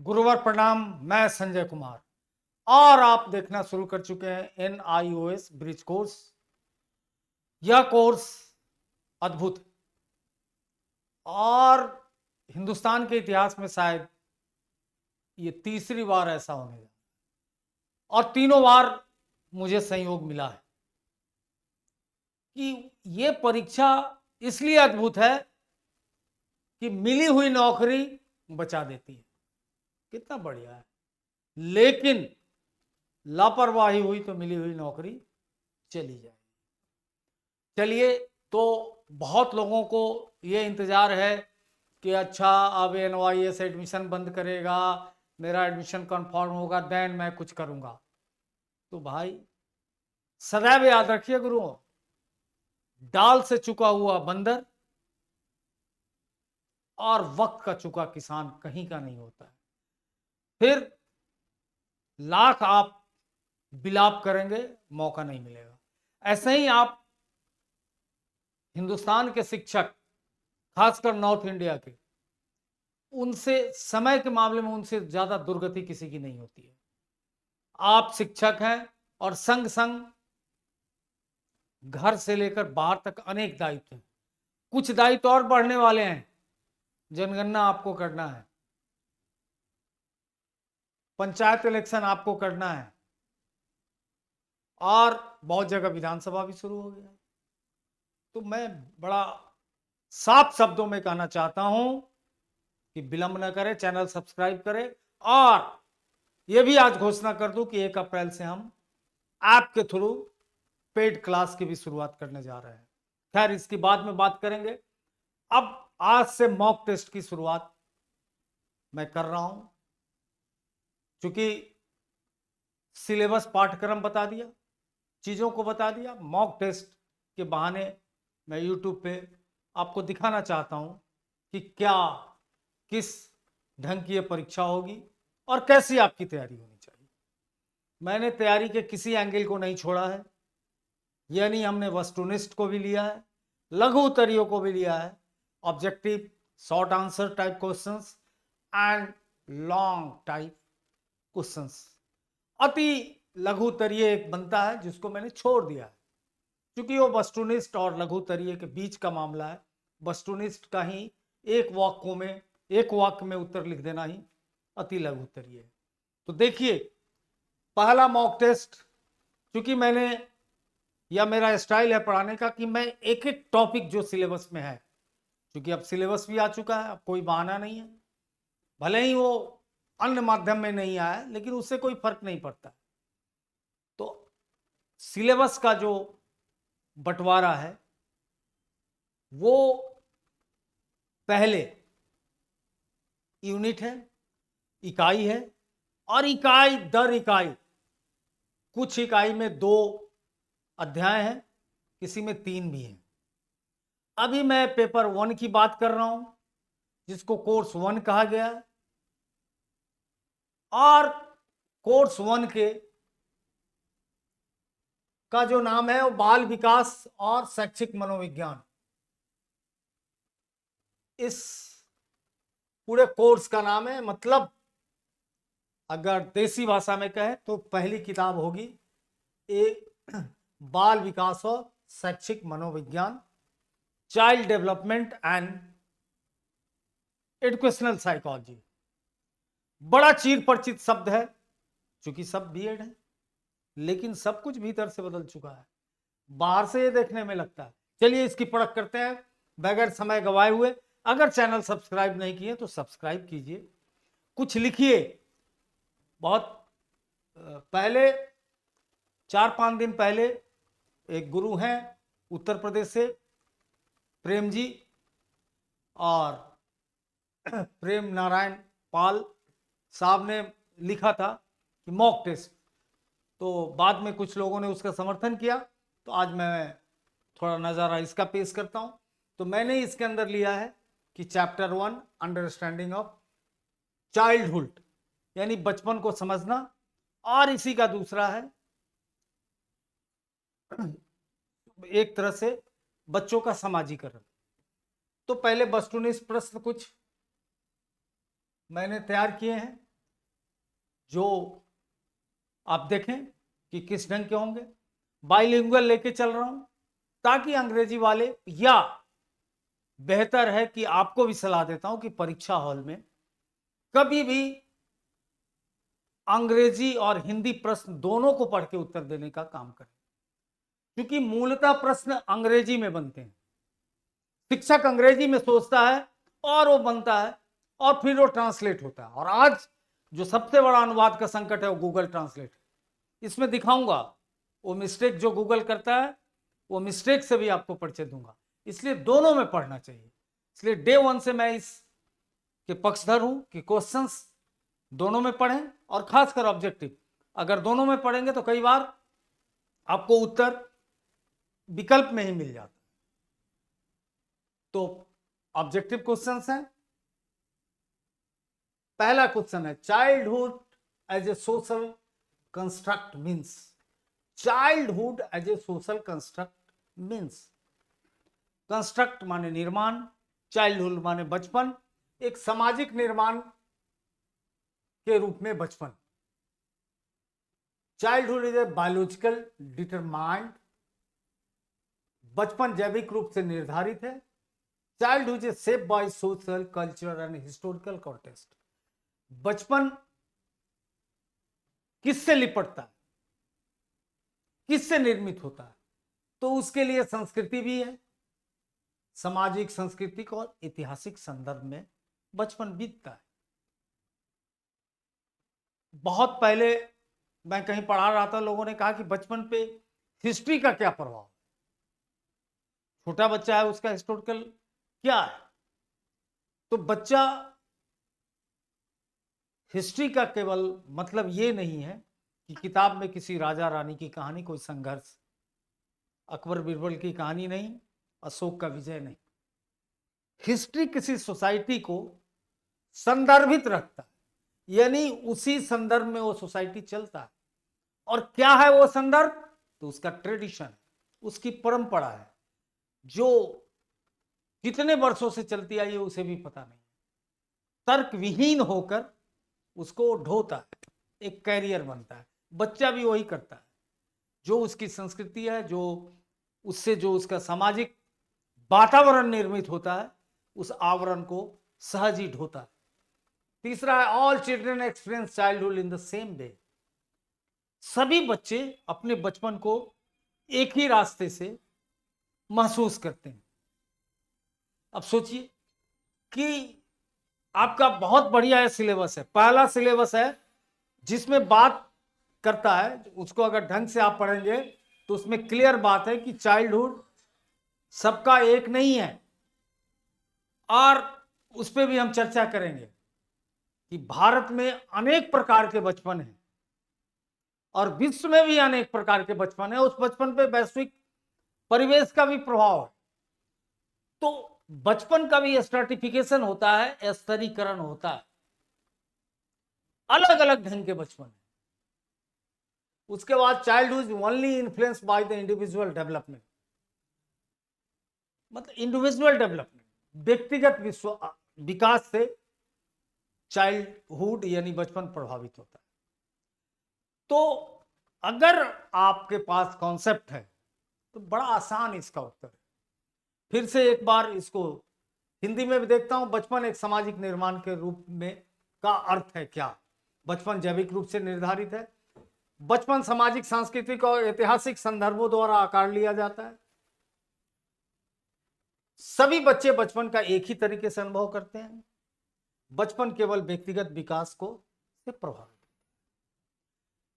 गुरुवार प्रणाम। मैं संजय कुमार और आप देखना शुरू कर चुके हैं NIOS ब्रिज कोर्स। यह कोर्स अद्भुत है और हिंदुस्तान के इतिहास में शायद ये तीसरी बार ऐसा होने लगा और तीनों बार मुझे संयोग मिला है कि ये परीक्षा इसलिए अद्भुत है कि मिली हुई नौकरी बचा देती है। कितना बढ़िया है। लेकिन लापरवाही हुई तो मिली हुई नौकरी चली जाए। चलिए, तो बहुत लोगों को ये इंतजार है कि अच्छा अब NIOS एडमिशन बंद करेगा, मेरा एडमिशन कंफर्म होगा, देन मैं कुछ करूंगा। तो भाई सदैव याद रखिए गुरुओं, डाल से चुका हुआ बंदर और वक्त का चुका किसान कहीं का नहीं होता है। फिर लाख आप बिलाप करेंगे, मौका नहीं मिलेगा। ऐसे ही आप हिंदुस्तान के शिक्षक, खासकर नॉर्थ इंडिया के, उनसे समय के मामले में उनसे ज्यादा दुर्गति किसी की नहीं होती है। आप शिक्षक हैं और संग संग घर से लेकर बाहर तक अनेक दायित्व हैं। कुछ दायित्व और बढ़ने वाले हैं। जनगणना आपको करना है, पंचायत इलेक्शन आपको करना है और बहुत जगह विधानसभा भी शुरू हो गया। तो मैं बड़ा साफ शब्दों में कहना चाहता हूं कि विलंब न करें, चैनल सब्सक्राइब करें और यह भी आज घोषणा कर दूं कि 1 अप्रैल से हम ऐप के थ्रू पेड क्लास की भी शुरुआत करने जा रहे हैं। खैर, इसकी बाद में बात करेंगे। अब आज से मॉक टेस्ट की शुरुआत मैं कर रहा हूं, क्योंकि सिलेबस पाठ्यक्रम बता दिया, चीजों को बता दिया। मॉक टेस्ट के बहाने मैं YouTube पे आपको दिखाना चाहता हूं कि क्या किस ढंग की यह परीक्षा होगी और कैसी आपकी तैयारी होनी चाहिए। मैंने तैयारी के किसी एंगल को नहीं छोड़ा है, यानी हमने वस्तुनिष्ठ को भी लिया है, लघु उत्तरीयों को भी लिया है, objective, short answer type questions and long type questions. अति लघु उत्तरीय एक बनता है जिसको मैंने छोड़ दिया है, क्योंकि वो वस्तुनिष्ठ और लघु उत्तरीय के बीच का मामला है। वस्तुनिष्ठ का ही एक वाक्य में उत्तर लिख देना ही अति लघु उत्तरीय है। तो देखिए, पहला मॉक टेस्ट, क्योंकि मैंने या मेरा स्टाइल है पढ़ाने का कि मैं एक एक टॉपिक जो सिलेबस में है, क्योंकि अब सिलेबस भी आ चुका है, अब कोई बहाना नहीं है। भले ही वो अन्य माध्यम में नहीं आया, लेकिन उससे कोई फर्क नहीं पड़ता। तो सिलेबस का जो बंटवारा है वो पहले यूनिट है, इकाई है, और इकाई दर इकाई, कुछ इकाई में 2 अध्याय हैं, किसी में 3 भी हैं। अभी मैं पेपर 1 की बात कर रहा हूं, जिसको कोर्स 1 कहा गया है, और कोर्स 1 का जो नाम है वो बाल विकास और शैक्षिक मनोविज्ञान। इस पूरे कोर्स का नाम है, मतलब अगर देसी भाषा में कहें तो पहली किताब होगी एक बाल विकास और शैक्षिक मनोविज्ञान, child development and educational psychology. बड़ा चीर परिचित शब्द है, क्योंकि सब बीएड है, लेकिन सब कुछ भीतर से बदल चुका है, बाहर से ये देखने में लगता है। चलिए इसकी परख करते हैं बगैर समय गवाए हुए। अगर चैनल सब्सक्राइब नहीं किए तो सब्सक्राइब कीजिए, कुछ लिखिए। बहुत पहले 4-5 दिन पहले एक गुरु हैं उत्तर प्रदेश से, प्रेम जी, और प्रेम नारायण पाल साहब ने लिखा था कि मॉक टेस्ट, तो बाद में कुछ लोगों ने उसका समर्थन किया, तो आज मैं थोड़ा नज़ारा इसका पेश करता हूं। तो मैंने इसके अंदर लिया है कि चैप्टर 1 अंडरस्टैंडिंग ऑफ चाइल्डहुड, यानी बचपन को समझना, और इसी का दूसरा है एक तरह से बच्चों का समाजीकरण। तो पहले वस्तुनिष्ठ प्रश्न कुछ मैंने तैयार किए हैं, जो आप देखें कि किस ढंग के होंगे। बाइलिंगुअल लेके चल रहा हूं ताकि अंग्रेजी वाले, या बेहतर है कि आपको भी सलाह देता हूं कि परीक्षा हॉल में कभी भी अंग्रेजी और हिंदी प्रश्न दोनों को पढ़ के उत्तर देने का काम करें, क्योंकि मूलतः प्रश्न अंग्रेजी में बनते हैं। शिक्षक अंग्रेजी में सोचता है और वो बनता है और फिर वो ट्रांसलेट होता है। और आज जो सबसे बड़ा अनुवाद का संकट है वो गूगल ट्रांसलेट है। इसमें दिखाऊंगा वो मिस्टेक जो गूगल करता है, वो मिस्टेक से भी आपको परिचय दूंगा। इसलिए दोनों में पढ़ना चाहिए। इसलिए डे 1 से मैं इस के पक्षधर हूं कि क्वेश्चंस दोनों में पढ़ें, और खासकर ऑब्जेक्टिव। अगर दोनों में पढ़ेंगे तो कई बार आपको उत्तर विकल्प में ही मिल जाता है। तो ऑब्जेक्टिव क्वेश्चंस हैं। पहला क्वेश्चन है, childhood as a social construct means. Childhood as a social construct means, construct माने निर्माण, चाइल्डहुड माने बचपन, एक सामाजिक निर्माण के रूप में बचपन। Childhood is a biological determined, बचपन जैविक रूप से निर्धारित है। Childhood is shaped by social, cultural and historical context. बचपन किससे लिपटता है, किससे निर्मित होता है, तो उसके लिए संस्कृति भी है। सामाजिक, सांस्कृतिक और ऐतिहासिक संदर्भ में बचपन बीतता है। बहुत पहले मैं कहीं पढ़ा रहा था, लोगों ने कहा कि बचपन पे हिस्ट्री का क्या प्रभाव। छोटा बच्चा है, उसका हिस्टोरिकल क्या है। तो बच्चा, हिस्ट्री का केवल मतलब ये नहीं है कि किताब में किसी राजा रानी की कहानी, कोई संघर्ष, अकबर बीरबल की कहानी नहीं, अशोक का विजय नहीं। हिस्ट्री किसी सोसाइटी को संदर्भित रखता है, यानी उसी संदर्भ में वो सोसाइटी चलता है। और क्या है वो संदर्भ, तो उसका ट्रेडिशन, उसकी परंपरा है, जो कितने वर्षों से चलती आई है उसे भी पता नहीं। तर्क विहीन होकर उसको ढोता है, एक कैरियर बनता है। बच्चा भी वही करता है, जो उसकी संस्कृति है, जो उससे जो उसका सामाजिक वातावरण निर्मित होता है, उस आवरण को सहज ही ढोता है। तीसरा है, all children experience childhood in the same way. सभी बच्चे अपने बचपन को एक ही रास्ते से महसूस करते हैं। अब सोचिए कि आपका बहुत बढ़िया सिलेबस है, पहला सिलेबस है जिसमें बात करता है, उसको अगर ढंग से आप पढ़ेंगे तो उसमें क्लियर बात है कि चाइल्डहुड सबका एक नहीं है। और उस पर भी हम चर्चा करेंगे कि भारत में अनेक प्रकार के बचपन हैं और विश्व में भी अनेक प्रकार के बचपन है। उस बचपन पे वैश्विक परिवेश का भी प्रभाव है। तो बचपन का भी स्ट्रैटिफिकेशन होता है, स्तरीकरण होता है, अलग अलग ढंग के बचपन है। उसके बाद childhood is only influenced by the individual development, मतलब इंडिविजुअल डेवलपमेंट, व्यक्तिगत विकास से चाइल्डहुड यानी बचपन प्रभावित होता है। तो अगर आपके पास कॉन्सेप्ट है तो बड़ा आसान इसका उत्तर है। फिर से एक बार इसको हिंदी में भी देखता हूं। बचपन एक सामाजिक निर्माण के रूप में का अर्थ है क्या। बचपन जैविक रूप से निर्धारित है। बचपन सामाजिक, सांस्कृतिक और ऐतिहासिक संदर्भों द्वारा आकार लिया जाता है। सभी बच्चे बचपन का एक ही तरीके से अनुभव करते हैं। बचपन केवल व्यक्तिगत विकास को से प्रभावित।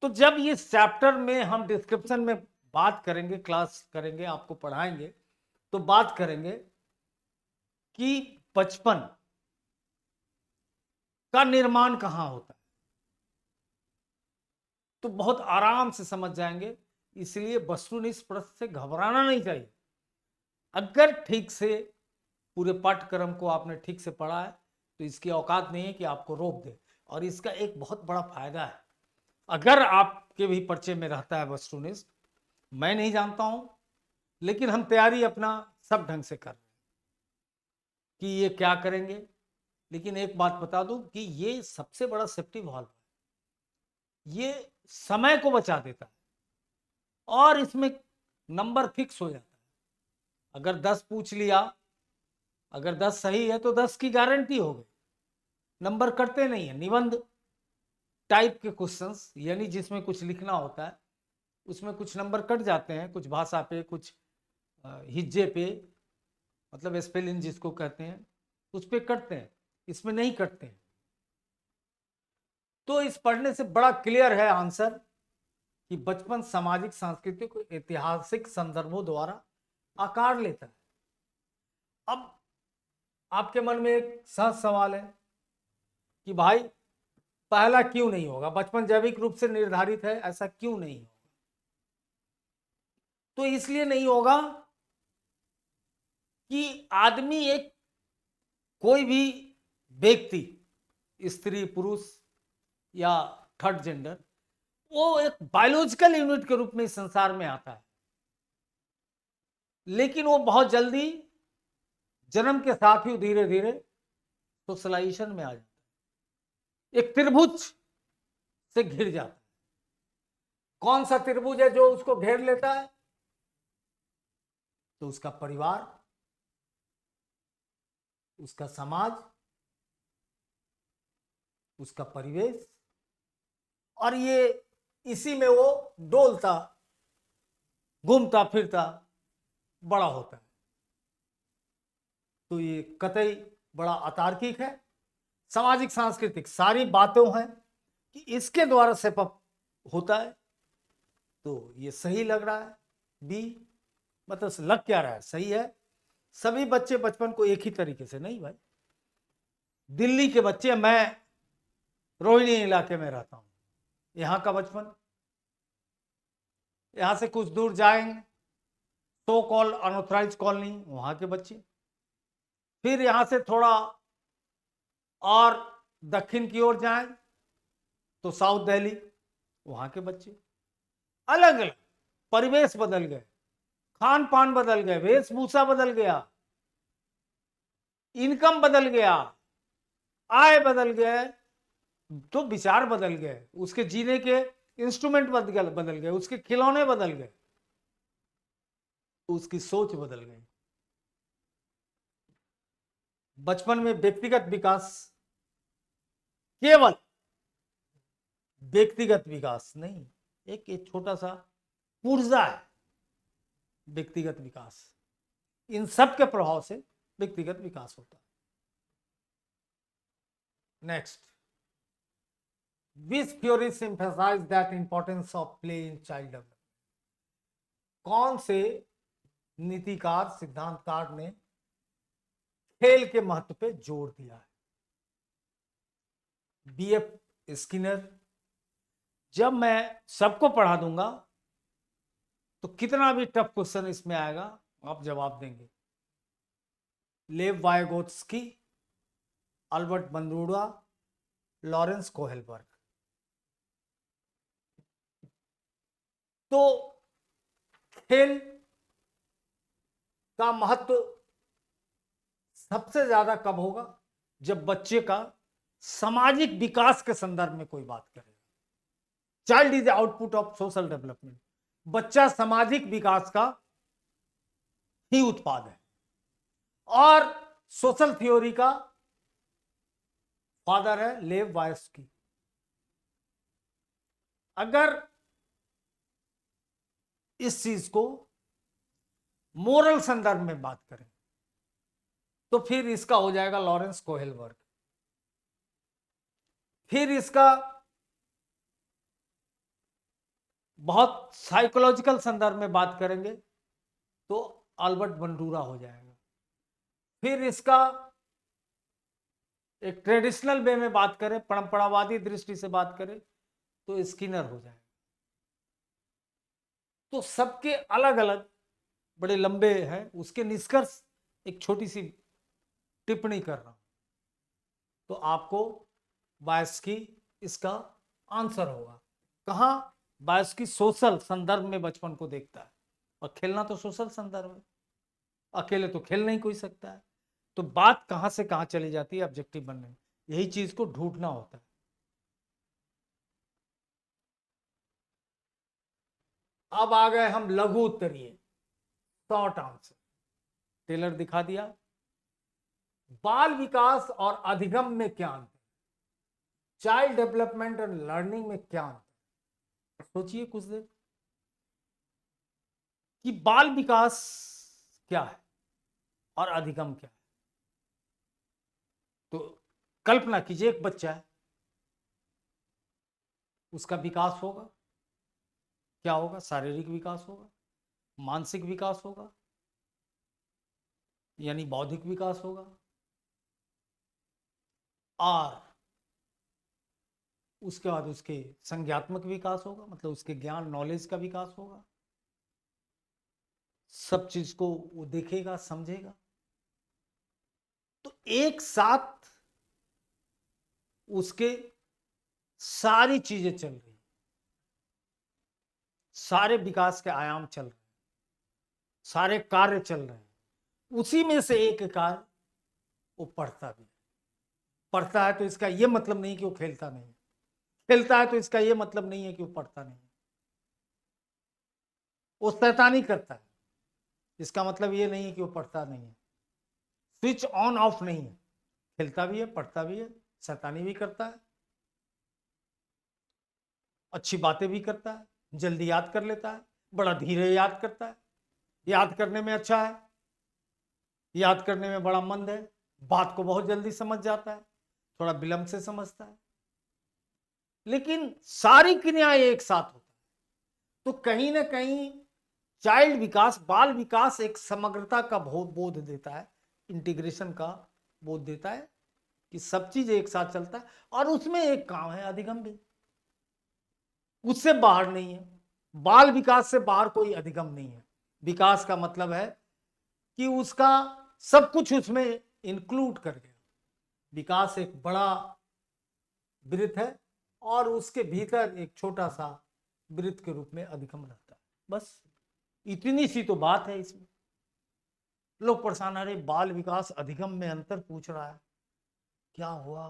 तो जब ये चैप्टर में हम डिस्क्रिप्शन में बात करेंगे, क्लास करेंगे, आपको पढ़ाएंगे, तो बात करेंगे कि बचपन का निर्माण कहां होता है, तो बहुत आराम से समझ जाएंगे। इसलिए वस्तुनिष्ठ प्रश्न से घबराना नहीं चाहिए। अगर ठीक से पूरे पाठ्यक्रम को आपने ठीक से पढ़ा है तो इसकी औकात नहीं है कि आपको रोक दे। और इसका एक बहुत बड़ा फायदा है, अगर आपके भी परिचय में रहता है वस्तुनिष्ठ, मैं नहीं जानता हूं, लेकिन हम तैयारी अपना सब ढंग से कर रहे हैं कि ये क्या करेंगे। लेकिन एक बात बता दूं कि ये सबसे बड़ा सेफ्टी वॉल्व है। ये समय को बचा देता है और इसमें नंबर फिक्स हो जाता है। अगर 10 पूछ लिया, अगर 10 सही है तो 10 की गारंटी हो गई, नंबर कटते नहीं है। निबंध टाइप के क्वेश्चंस यानी जिसमें कुछ लिखना होता है उसमें कुछ नंबर कट जाते हैं, कुछ भाषा पे, कुछ हिज्जे पे, मतलब स्पेलिंग जिसको कहते हैं उस पे कटते हैं, इसमें नहीं कटते हैं। तो इस पढ़ने से बड़ा क्लियर है आंसर कि बचपन सामाजिक, सांस्कृतिक, ऐतिहासिक संदर्भों द्वारा आकार लेता है। अब आपके मन में एक सहज सवाल है कि भाई पहला क्यों नहीं होगा, बचपन जैविक रूप से निर्धारित है, ऐसा क्यों नहीं होगा? तो इसलिए नहीं होगा कि आदमी, एक कोई भी व्यक्ति, स्त्री पुरुष या थर्ड जेंडर, वो एक बायोलॉजिकल यूनिट के रूप में इस संसार में आता है, लेकिन वो बहुत जल्दी जन्म के साथ ही धीरे धीरे सोशलाइजेशन में आ जाता है, एक त्रिभुज से घिर जाता है। कौन सा त्रिभुज है जो उसको घेर लेता है? तो उसका परिवार, उसका समाज, उसका परिवेश, और ये इसी में वो डोलता घूमता फिरता बड़ा होता है। तो ये कतई बड़ा अतार्किक है, सामाजिक सांस्कृतिक सारी बातें हैं कि इसके द्वारा सेप अप होता है। तो ये सही लग रहा है बी, मतलब लग क्या रहा है, सही है। सभी बच्चे बचपन को एक ही तरीके से नहीं भाई, दिल्ली के बच्चे, मैं रोहिणी इलाके में रहता हूं, यहां का बचपन, यहां से कुछ दूर जाएंगे सो कॉल अनऑथराइज कॉलोनी, वहां के बच्चे, फिर यहां से थोड़ा और दक्षिण की ओर जाएं तो साउथ दिल्ली, वहां के बच्चे, अलग अलग परिवेश बदल गए, खान पान बदल गए, वेशभूषा बदल गया, इनकम बदल गया, आय बदल गए, तो विचार बदल गए, उसके जीने के इंस्ट्रूमेंट बदल गए, उसके खिलौने बदल गए, उसकी सोच बदल गई। बचपन में व्यक्तिगत विकास, केवल व्यक्तिगत विकास नहीं, एक छोटा सा पुर्जा है व्यक्तिगत विकास, इन सब के प्रभाव से व्यक्तिगत विकास होता है। Next, which theories emphasize that importance of play in child development? कौन से नीतिकार, सिद्धांतकार ने खेल के महत्व पे जोर दिया है? BF Skinner. जब मैं सबको पढ़ा दूंगा तो कितना भी टफ क्वेश्चन इसमें आएगा आप जवाब देंगे। लेव वायगोत्स्की, अल्बर्ट बंदूरा, लॉरेंस कोहेलबर्ग। तो खेल का महत्व सबसे ज्यादा कब होगा? जब बच्चे का सामाजिक विकास के संदर्भ में कोई बात करेगा। Child is output of social development, बच्चा सामाजिक विकास का ही उत्पाद है। और सोशल थ्योरी का फादर है लेव वायस्की। अगर इस चीज को मोरल संदर्भ में बात करें तो फिर इसका हो जाएगा लॉरेंस कोहेलबर्ग। फिर इसका बहुत साइकोलॉजिकल संदर्भ में बात करेंगे तो अल्बर्ट बंडूरा हो जाएगा। फिर इसका एक ट्रेडिशनल वे में बात करें, परंपरावादी दृष्टि से बात करें तो स्किनर हो जाएगा। तो सबके अलग अलग बड़े लंबे हैं, उसके निष्कर्ष एक छोटी सी टिप्पणी कर रहा हूं तो आपको वायस्की इसका आंसर होगा। कहां? वायस्की सोशल संदर्भ में बचपन को देखता है, और खेलना तो सोशल संदर्भ है, अकेले तो खेल नहीं कोई सकता है। तो बात कहां से कहां चली जाती है ऑब्जेक्टिव बनने में, यही चीज को ढूंढना होता है। अब आ गए हम लघु उत्तरीय, शॉर्ट आंसर। टेलर दिखा दिया। बाल विकास और अधिगम में क्या अंतर, चाइल्ड डेवलपमेंट और लर्निंग में क्या अंतर। सोचिए कुछ देर कि बाल विकास क्या है और अधिगम क्या है। तो कल्पना कीजिए एक बच्चा है, उसका विकास होगा, क्या होगा, शारीरिक विकास होगा, मानसिक विकास होगा, यानी बौद्धिक विकास होगा, और उसके बाद उसके संज्ञात्मक विकास होगा, मतलब उसके ज्ञान नॉलेज का विकास होगा। सब चीज को वो देखेगा, समझेगा। तो एक साथ उसके सारी चीजें चल रही, सारे विकास के आयाम चल रहे, सारे कार्य चल रहे हैं। उसी में से एक कार्य वो पढ़ता भी है। पढ़ता है तो इसका यह मतलब नहीं कि वो खेलता नहीं है, खेलता है तो इसका यह मतलब नहीं है कि वो पढ़ता नहीं है। वो शैतानी करता है, इसका मतलब ये नहीं है कि वो पढ़ता नहीं है। स्विच ऑन ऑफ नहीं है, खेलता भी है, पढ़ता भी है, शैतानी भी करता है, अच्छी बातें भी करता है, जल्दी याद कर लेता है, बड़ा धीरे याद करता है, याद करने में अच्छा है, याद करने में बड़ा मंद है, बात को बहुत जल्दी समझ जाता है, थोड़ा विलंब से समझता है। लेकिन सारी क्रियाएं एक साथ होता है। तो कहीं ना कहीं चाइल्ड विकास, बाल विकास एक समग्रता का बोध देता है, इंटीग्रेशन का बोध देता है कि सब चीज एक साथ चलता है। और उसमें एक काम है अधिगम भी, उससे बाहर नहीं है। बाल विकास से बाहर कोई अधिगम नहीं है। विकास का मतलब है कि उसका सब कुछ उसमें इंक्लूड कर गया। विकास एक बड़ा वृत्त है और उसके भीतर एक छोटा सा वृत्त के रूप में अधिगम रहता है। बस इतनी सी तो बात है इसमें। लोग परेशान, अरे बाल विकास अधिगम में अंतर पूछ रहा है, क्या हुआ।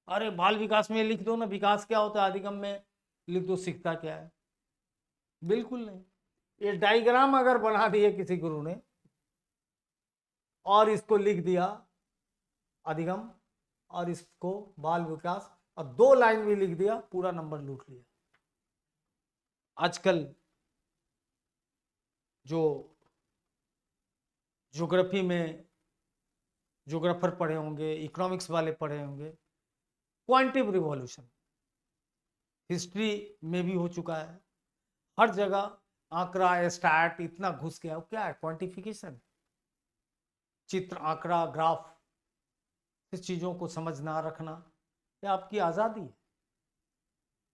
अरे बाल विकास में लिख दो ना विकास क्या होता है, अधिगम में लिख दो सीखता क्या है। बिल्कुल नहीं। ये डायग्राम अगर बना दिए किसी गुरु ने और इसको लिख दिया अधिगम और इसको बाल विकास और 2 लाइन भी लिख दिया, पूरा नंबर लूट लिया। आजकल जो ज्योग्राफी में ज्योग्राफर पढ़े होंगे, इकोनॉमिक्स वाले पढ़े होंगे, क्वांटिटिव रिवॉल्यूशन हिस्ट्री में भी हो चुका है। हर जगह आंकड़ा स्टैट इतना घुस गया, क्या है, क्वांटिफिकेशन, चित्र, आंकड़ा, ग्राफ, इस चीजों को समझना रखना, ये आपकी आजादी है।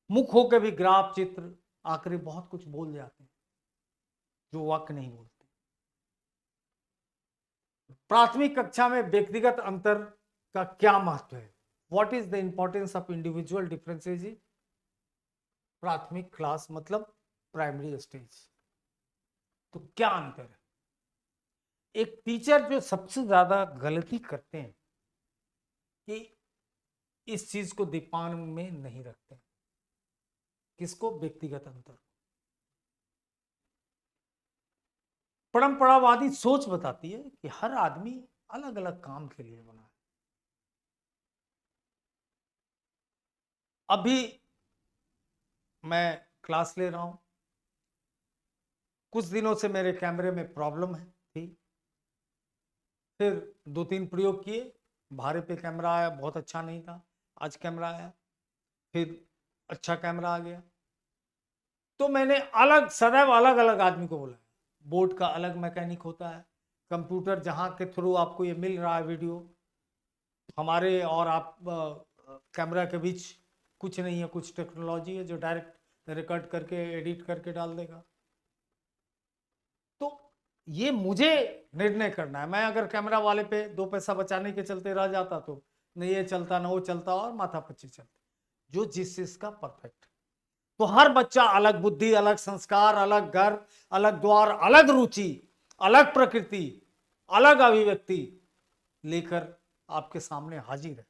मुख होकर भी ग्राफ, चित्र, आंकड़े बहुत कुछ बोल जाते हैं जो वाक्य नहीं बोलते। प्राथमिक कक्षा में व्यक्तिगत अंतर का क्या महत्व है, what is the importance of individual differences in प्राथमिक क्लास, मतलब प्राइमरी स्टेज। तो क्या अंतर है। एक टीचर जो सबसे ज्यादा गलती करते हैं कि इस चीज को दीपान में नहीं रखते। किसको, व्यक्तिगत अंतर। परंपरावादी सोच बताती है कि हर आदमी अलग अलग काम के लिए बना है। अभी मैं क्लास ले रहा हूं, कुछ दिनों से मेरे कैमरे में प्रॉब्लम है थी, फिर 2-3 प्रयोग किए, भारे पे कैमरा आया, बहुत अच्छा नहीं था। आज कैमरा आया, फिर अच्छा कैमरा आ गया। तो मैंने अलग, सदैव अलग अलग आदमी को बोला। बोर्ड का अलग मैकेनिक होता है, कंप्यूटर जहां के थ्रू आपको ये मिल रहा है वीडियो, हमारे और आप कैमरा के बीच कुछ नहीं है, कुछ टेक्नोलॉजी है जो डायरेक्ट रिकॉर्ड करके एडिट करके डाल देगा। तो ये मुझे निर्णय करना है। मैं अगर कैमरा वाले पे 2 पैसा बचाने के चलते रह जाता तो नहीं ये चलता ना वो चलता और माथा पच्ची चलता। जो जिस चीज का परफेक्ट। तो हर बच्चा अलग बुद्धि, अलग संस्कार, अलग घर, अलग द्वार, अलग रुचि, अलग प्रकृति, अलग अभिव्यक्ति लेकर आपके सामने हाजिर है।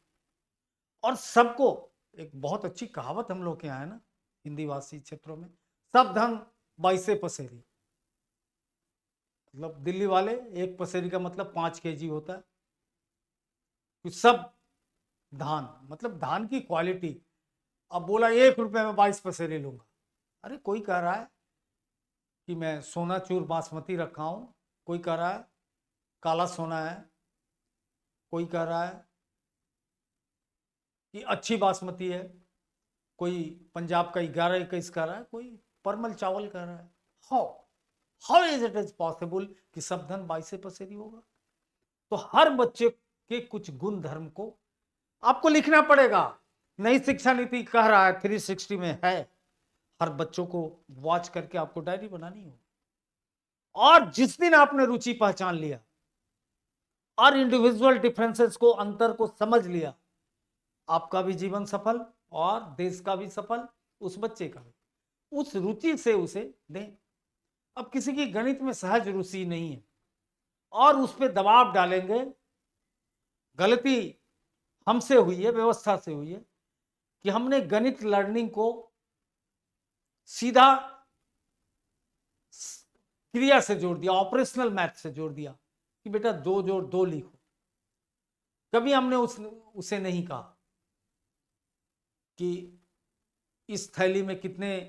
और सबको, एक बहुत अच्छी कहावत हम लोग के यहाँ है ना, हिंदी भाषी क्षेत्रों में, सब धन 22 पसेरी, मतलब दिल्ली वाले एक पसेरी का मतलब 5 केजी होता है। तो सब धान, मतलब धान की क्वालिटी। अब बोला 1 रुपए में 22 पसेरी लूंगा। अरे कोई कह रहा है कि मैं सोना चूर बासमती रखा हूं, कोई कह रहा है काला सोना है, कोई कह रहा है कि अच्छी बासमती है, कोई पंजाब का 11-21 कह रहा है, कोई परमल चावल कह रहा है। How how is it possible कि सब धन 22 पसेरी होगा? तो हर बच्चे के कुछ गुण धर्म को आपको लिखना पड़ेगा। नई शिक्षा नीति कह रहा है 360 में है, हर बच्चों को वॉच करके आपको डायरी बनानी हो। और जिस दिन आपने रुचि पहचान लिया और इंडिविजुअल डिफरेंसेस को, अंतर को समझ लिया, आपका भी जीवन सफल और देश का भी सफल, उस बच्चे का भी। उस रुचि से उसे दें। अब किसी की गणित में सहज रुचि नहीं है और उस पर दबाव डालेंगे, गलती हमसे हुई है, व्यवस्था से हुई है कि हमने गणित लर्निंग को सीधा क्रिया से जोड़ दिया, ऑपरेशनल मैथ से जोड़ दिया कि बेटा 2 जोड़ 2 लिखो। कभी हमने उसे नहीं कहा कि इस थैली में कितने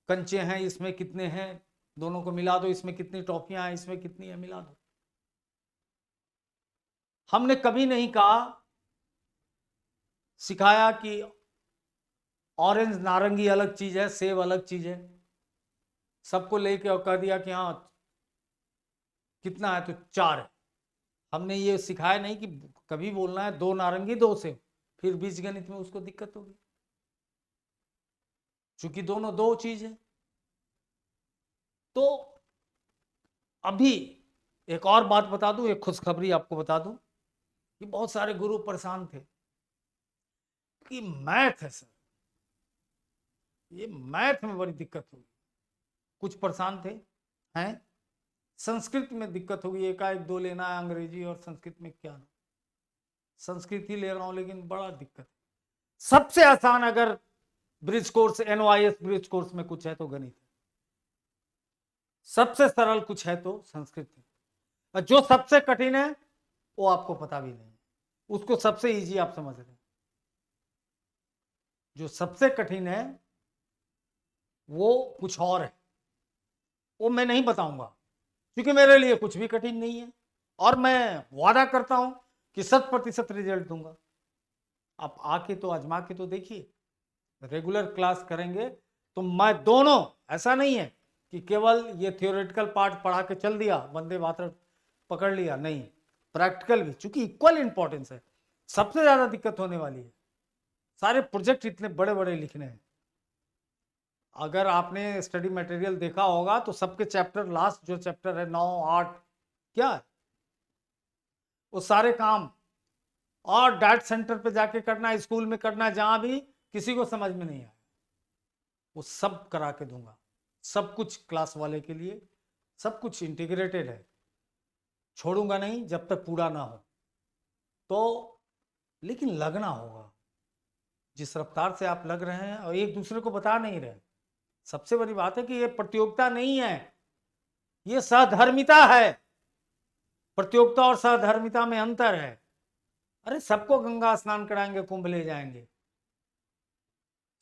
कंचे हैं, इसमें कितने हैं, दोनों को मिला दो, इसमें कितनी टॉफियां हैं, इसमें कितनी है, मिला दो। हमने कभी नहीं कहा, सिखाया कि ऑरेंज नारंगी अलग चीज है, सेब अलग चीज है। सबको लेके और कह दिया कि हाँ कितना है तो 4 है। हमने ये सिखाया नहीं कि कभी बोलना है 2 नारंगी 2 सेब, फिर बीजगणित में उसको दिक्कत होगी, क्योंकि दोनों 2 चीज है। तो अभी एक और बात बता दूं, एक खुशखबरी आपको बता दूं कि बहुत सारे गुरु परेशान थे कि मैथ है सर, ये मैथ में बड़ी दिक्कत होगी। कुछ परेशान थे, हैं संस्कृत में दिक्कत होगी, एकाएक 2 लेना है, अंग्रेजी और संस्कृत में क्या ना। संस्कृत ही ले रहा हूं लेकिन बड़ा दिक्कत है। सबसे आसान अगर bridge course, NYS bridge course में कुछ है तो गणित है। सबसे सरल कुछ है तो संस्कृत है, और जो सबसे कठिन है वो आपको पता भी नहीं, उसको सबसे इजी आप समझ रहे हैं। जो सबसे कठिन है वो कुछ और है, वो मैं नहीं बताऊंगा क्योंकि मेरे लिए कुछ भी कठिन नहीं है और मैं वादा करता हूं कि 100% रिजल्ट दूंगा। आप आके तो आजमा के तो देखिए, रेगुलर क्लास करेंगे तो मैं दोनों, ऐसा नहीं है कि केवल ये थियोरेटिकल पार्ट पढ़ा के चल दिया, वंदे मातरम पकड़ लिया, नहीं, प्रैक्टिकल भी, चूंकि इक्वल इंपॉर्टेंस है। सबसे ज्यादा दिक्कत होने वाली है, सारे प्रोजेक्ट इतने बड़े बड़े लिखने हैं। अगर आपने स्टडी मटेरियल देखा होगा तो सबके चैप्टर, लास्ट जो चैप्टर है 9, 8 क्या है, वो सारे काम और डाइट सेंटर पे जाके करना है, स्कूल में करना है, जहां भी किसी को समझ में नहीं आया वो सब करा के दूंगा। सब कुछ क्लास वाले के लिए, सब कुछ इंटीग्रेटेड है, छोड़ूंगा नहीं जब तक पूरा ना हो। तो लेकिन लगना होगा, जिस रफ्तार से आप लग रहे हैं और एक दूसरे को बता नहीं रहे। सबसे बड़ी बात है कि ये प्रतियोगिता नहीं है, ये सहधर्मिता है। प्रतियोगिता और सहधर्मिता में अंतर है। अरे सबको गंगा स्नान कराएंगे, कुंभ ले जाएंगे,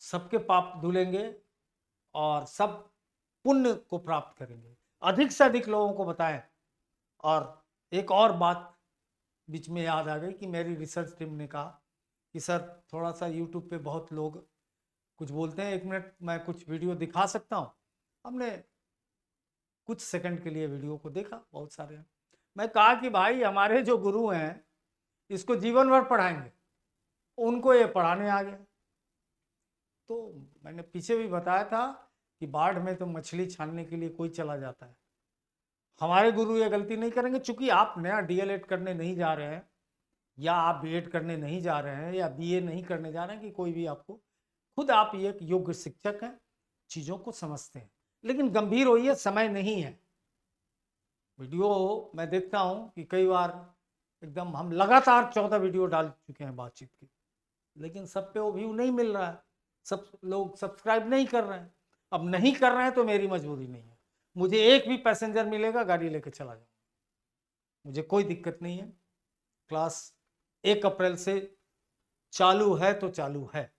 सबके पाप धुलेंगे और सब पुण्य को प्राप्त करेंगे। अधिक से अधिक लोगों को बताएं। और एक और बात बीच में याद आ गई कि मेरी रिसर्च टीम ने कहा कि सर थोड़ा सा यूट्यूब पे बहुत लोग कुछ बोलते हैं, 1 मिनट मैं कुछ वीडियो दिखा सकता हूँ। हमने कुछ सेकंड के लिए वीडियो को देखा, बहुत सारे हैं। मैं कहा कि भाई हमारे जो गुरु हैं इसको जीवन भर पढ़ाएंगे, उनको ये पढ़ाने आ गए। तो मैंने पीछे भी बताया था कि बाढ़ में तो मछली छानने के लिए कोई चला जाता है। हमारे गुरु ये गलती नहीं करेंगे, चूंकि आप नया DLED करने नहीं जा रहे हैं, या आप B.Ed करने नहीं जा रहे हैं, या BA नहीं करने जा रहे हैं, कि कोई भी आपको, खुद आप एक योग्य शिक्षक हैं, चीजों को समझते हैं, लेकिन गंभीर होइए, समय नहीं है। वीडियो मैं देखता हूं कि कई बार एकदम हम लगातार 14 वीडियो डाल चुके हैं बातचीत की, लेकिन सब पे वो व्यू नहीं मिल रहा है, सब लोग सब्सक्राइब नहीं कर रहे हैं। अब नहीं कर रहे हैं तो मेरी मजबूरी नहीं है, मुझे एक भी पैसेंजर मिलेगा गाड़ी लेके चला जाऊंगा, मुझे कोई दिक्कत नहीं है। क्लास 1 अप्रैल से चालू है तो चालू है,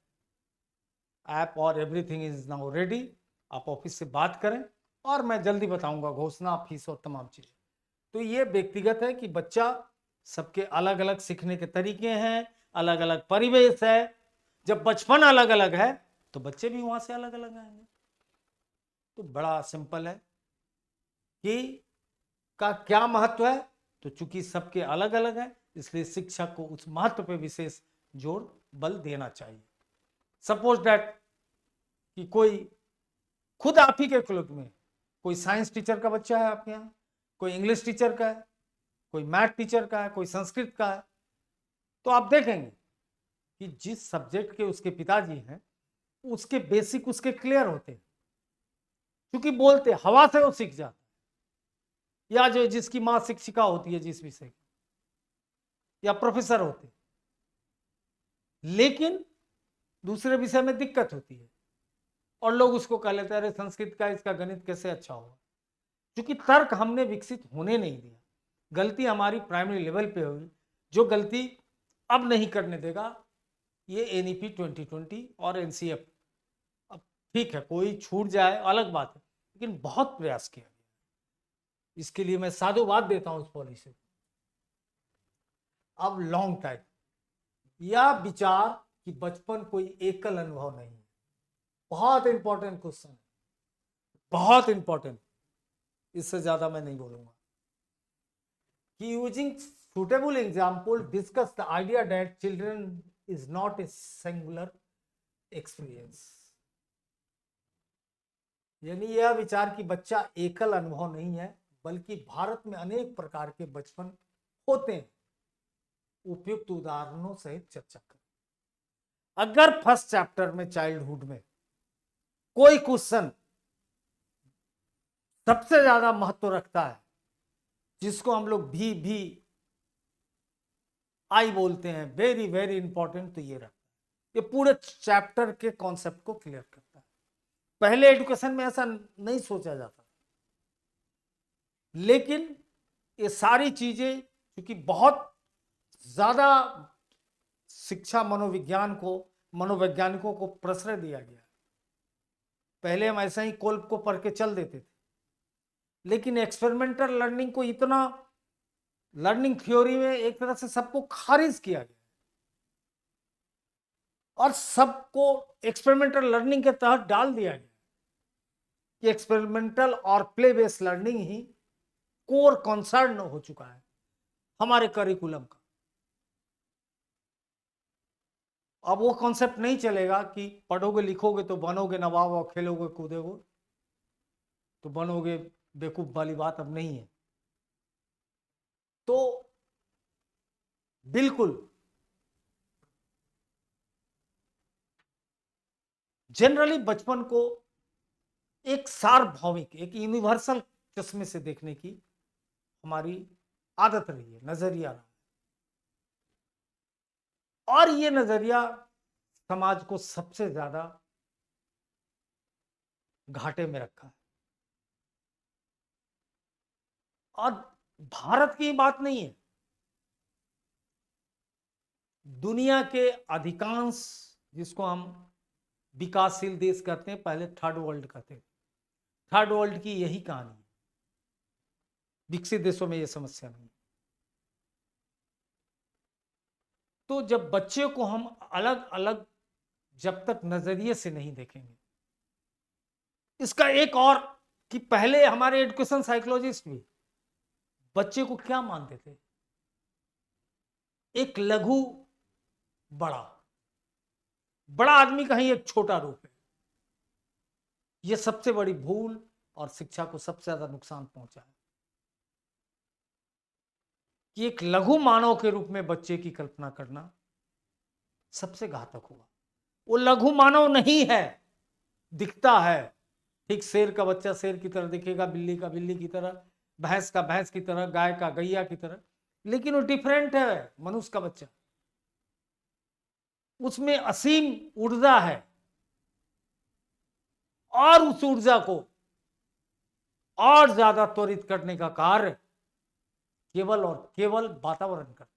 ऐप और एवरीथिंग इज नाउ रेडी। आप ऑफिस से बात करें और मैं जल्दी बताऊंगा घोषणा, फीस और तमाम चीजें। तो ये व्यक्तिगत है कि बच्चा, सबके अलग अलग सीखने के तरीके हैं, अलग अलग परिवेश है। जब बचपन अलग अलग है तो बच्चे भी वहां से अलग अलग आएंगे। तो बड़ा सिंपल है कि का क्या महत्व है, तो चूंकि सबके अलग अलग है इसलिए शिक्षक को उस महत्व पे विशेष जोर बल देना चाहिए। सपोज दैट कि कोई खुद आप ही के क्लब में कोई साइंस टीचर का बच्चा है आपके यहाँ, कोई इंग्लिश टीचर का है, कोई मैथ टीचर का है, कोई संस्कृत का है, तो आप देखेंगे कि जिस सब्जेक्ट के उसके पिताजी हैं उसके बेसिक उसके क्लियर होते हैं, क्योंकि बोलते हवा से वो सीख जाता है। या जो जिसकी माँ शिक्षिका होती है जिस विषय की, या प्रोफेसर होते, लेकिन दूसरे विषय में दिक्कत होती है और लोग उसको कह लेते हैं अरे संस्कृत का इसका गणित कैसे अच्छा होगा, क्योंकि तर्क हमने विकसित होने नहीं दिया। गलती हमारी प्राइमरी लेवल पे हुई, जो गलती अब नहीं करने देगा ये एनईपी 2020 और एनसीएफ। अब ठीक है कोई छूट जाए अलग बात है, लेकिन बहुत प्रयास किया गया, इसके लिए मैं साधुवाद देता हूं उस पॉलिसी को। अब लॉन्ग टाइम, यह विचार कि बचपन कोई एकल अनुभव नहीं है, बहुत इंपॉर्टेंट क्वेश्चन है, बहुत इंपॉर्टेंट, इससे ज्यादा मैं नहीं बोलूंगा। कि using suitable example discuss the idea that children is not a singular experience। यानी यह विचार कि बच्चा एकल अनुभव नहीं है बल्कि भारत में अनेक प्रकार के बचपन होते हैं, उपयुक्त उदाहरणों सहित चर्चा करें। अगर फर्स्ट चैप्टर में चाइल्डहुड में कोई क्वेश्चन सबसे ज्यादा महत्व रखता है, जिसको हम लोग भी आई बोलते हैं, वेरी वेरी इंपॉर्टेंट, तो ये रखता है, ये पूरे चैप्टर के कॉन्सेप्ट को क्लियर करता है। पहले एजुकेशन में ऐसा नहीं सोचा जाता, लेकिन ये सारी चीजें क्योंकि बहुत ज्यादा शिक्षा मनोवैज्ञानिकों को प्रश्रय दिया गया। पहले हम ऐसा ही कोल्प को पढ़ के चल देते थे, लेकिन एक्सपेरिमेंटल लर्निंग को इतना लर्निंग थ्योरी में एक तरह से सबको खारिज किया गया और सबको एक्सपेरिमेंटल लर्निंग के तहत डाल दिया गया कि एक्सपेरिमेंटल और प्ले बेस्ड लर्निंग ही कोर कंसर्न हो चुका है हमारे करिकुलम का। अब वो कॉन्सेप्ट नहीं चलेगा कि पढ़ोगे लिखोगे तो बनोगे नवाब और खेलोगे कूदोगे तो बनोगे बेवकूफ वाली बात अब नहीं है। तो बिल्कुल जनरली बचपन को एक सार्वभौमिक, एक यूनिवर्सल चश्मे से देखने की हमारी आदत रही है, नजरिया रहा है, और ये नजरिया समाज को सबसे ज्यादा घाटे में रखा है। और भारत की बात नहीं है, दुनिया के अधिकांश, जिसको हम विकासशील देश कहते हैं, पहले थर्ड वर्ल्ड कहते हैं, थर्ड वर्ल्ड की यही कहानी है। विकसित देशों में यह समस्या नहीं। तो जब बच्चे को हम अलग अलग जब तक नजरिए से नहीं देखेंगे, इसका एक और कि पहले हमारे एजुकेशन साइकोलॉजिस्ट भी बच्चे को क्या मानते थे, एक लघु बड़ा, बड़ा आदमी का ही एक छोटा रूप है। यह सबसे बड़ी भूल और शिक्षा को सबसे ज्यादा नुकसान पहुंचा है कि एक लघु मानव के रूप में बच्चे की कल्पना करना सबसे घातक हुआ। वो लघु मानव नहीं है, दिखता है ठीक शेर का बच्चा शेर की तरह दिखेगा, बिल्ली का बिल्ली की तरह, भैंस का भैंस की तरह, गाय का गैया की तरह, लेकिन वो डिफरेंट है। मनुष्य का बच्चा, उसमें असीम ऊर्जा है और उस ऊर्जा को और ज्यादा त्वरित करने का कार्य केवल और केवल वातावरण करता है,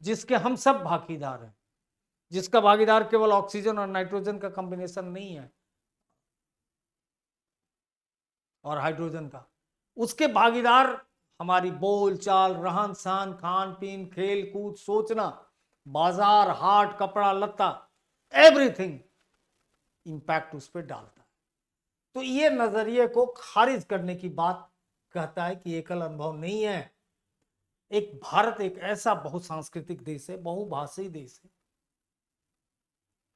जिसके हम सब भागीदार हैं, जिसका भागीदार केवल ऑक्सीजन और नाइट्रोजन का कॉम्बिनेशन नहीं है और हाइड्रोजन का, उसके भागीदार हमारी बोल चाल, रहन सहन, खान पीन, खेल कूद, सोचना, बाजार, हाट, कपड़ा लत्ता, एवरीथिंग इंपैक्ट उस पर डालता है। तो ये नजरिए को खारिज करने की बात कहता है कि एकल अनुभव नहीं है। एक भारत एक ऐसा बहुसांस्कृतिक देश है, बहुभाषी देश है,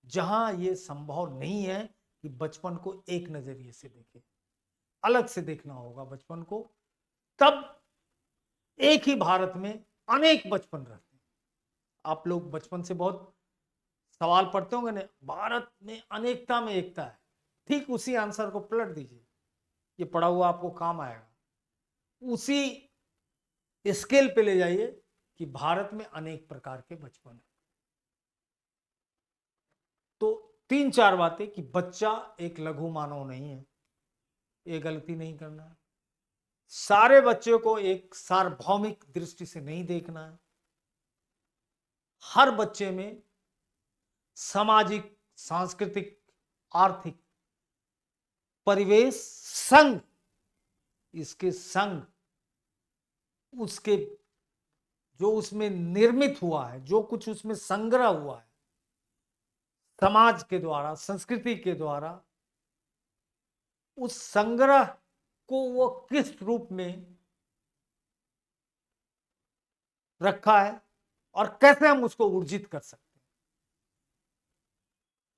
जहां यह संभव नहीं है कि बचपन को एक नजरिए से देखे, अलग से देखना होगा बचपन को। तब एक ही भारत में अनेक बचपन रहते हैं। आप लोग बचपन से बहुत सवाल पढ़ते होंगे ना, भारत में अनेकता में एकता है, ठीक उसी आंसर को पलट दीजिए, ये पढ़ा हुआ आपको काम आएगा। उसी स्केल पे ले जाइए कि भारत में अनेक प्रकार के बचपन है। तो 3-4 बातें कि बच्चा एक लघु मानव नहीं है, ये गलती नहीं करना है। सारे बच्चों को एक सार्वभौमिक दृष्टि से नहीं देखना है। हर बच्चे में सामाजिक, सांस्कृतिक, आर्थिक परिवेश संग, इसके संग उसके जो उसमें निर्मित हुआ है, जो कुछ उसमें संग्रह हुआ है समाज के द्वारा, संस्कृति के द्वारा, उस संग्रह को वो किस रूप में रखा है और कैसे हम उसको ऊर्जित कर सकते हैं।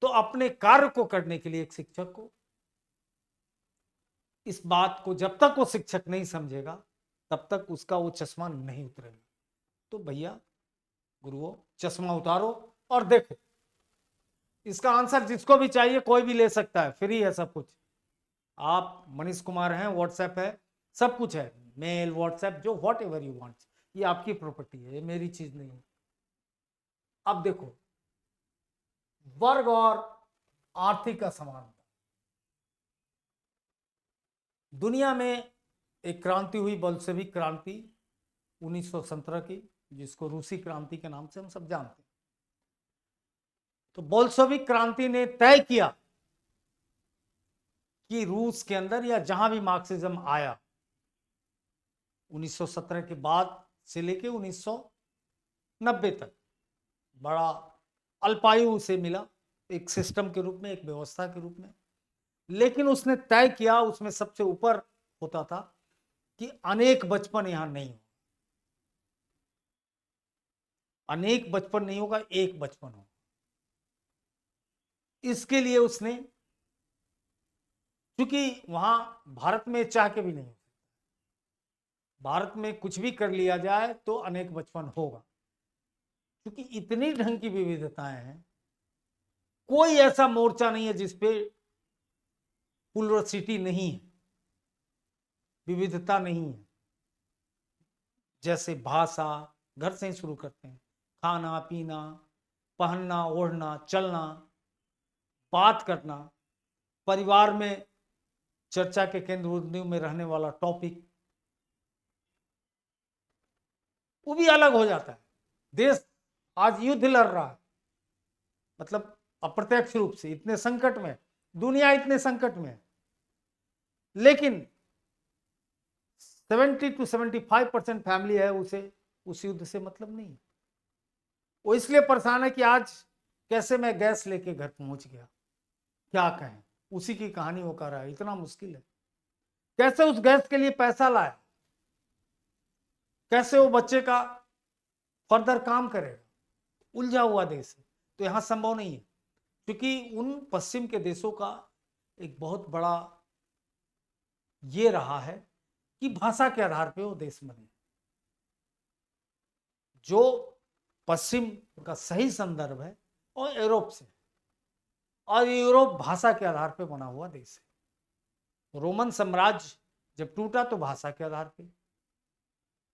तो अपने कार्य को करने के लिए एक शिक्षक को इस बात को जब तक वो शिक्षक नहीं समझेगा तब तक उसका वो चश्मा नहीं उतरेगा। तो भैया गुरुओं, चश्मा उतारो और देखो। इसका आंसर जिसको भी चाहिए कोई भी ले सकता है, फ्री है सब कुछ। आप मनीष कुमार हैं, व्हाट्सएप है, सब कुछ है, मेल, व्हाट्सएप, जो व्हाट एवर यू वांट, ये आपकी प्रॉपर्टी है, ये मेरी चीज नहीं है। अब देखो, वर्ग और आर्थिक असमानता। दुनिया में एक क्रांति हुई, बोल्शेविक क्रांति 1917 की, जिसको रूसी क्रांति के नाम से हम सब जानते हैं। तो बोल्शेविक क्रांति ने तय किया कि रूस के अंदर या जहां भी मार्क्सिज्म आया 1917 के बाद से लेके 1990 तक, बड़ा अल्पायु से मिला, एक सिस्टम के रूप में, एक व्यवस्था के रूप में। लेकिन उसने तय किया, उसमें सबसे ऊपर होता था कि अनेक बचपन यहां नहीं हो, अनेक बचपन नहीं होगा, एक बचपन हो। इसके लिए उसने, क्योंकि वहां भारत में चाह के भी नहीं, भारत में कुछ भी कर लिया जाए तो अनेक बचपन होगा, क्योंकि इतनी ढंग की विविधताएं हैं। कोई ऐसा मोर्चा नहीं है जिसपे प्लुरसिटी नहीं है, विविधता नहीं है। जैसे भाषा, घर से ही शुरू करते हैं, खाना पीना, पहनना ओढ़ना, चलना, बात करना, परिवार में चर्चा के केंद्र में रहने वाला टॉपिक, वो भी अलग हो जाता है। देश आज युद्ध लड़ रहा है, मतलब अप्रत्यक्ष रूप से इतने संकट में, दुनिया इतने संकट में है, लेकिन 70 to 75% फैमिली है, उसे उस युद्ध से मतलब नहीं। वो इसलिए परेशान है कि आज कैसे मैं गैस लेके घर पहुंच गया, क्या कहें, उसी की कहानी वो कर रहा है, इतना मुश्किल है। कैसे उस गैस के लिए पैसा लाए, कैसे वो बच्चे का फर्दर काम करेगा, उलझा हुआ देश है। तो यहां संभव नहीं है, क्योंकि उन पश्चिम के देशों का एक बहुत बड़ा ये रहा है कि भाषा के आधार पे वो देश बने। जो पश्चिम का सही संदर्भ है और यूरोप से, और यूरोप भाषा के आधार पे बना हुआ देश है। रोमन साम्राज्य जब टूटा तो भाषा के आधार पे।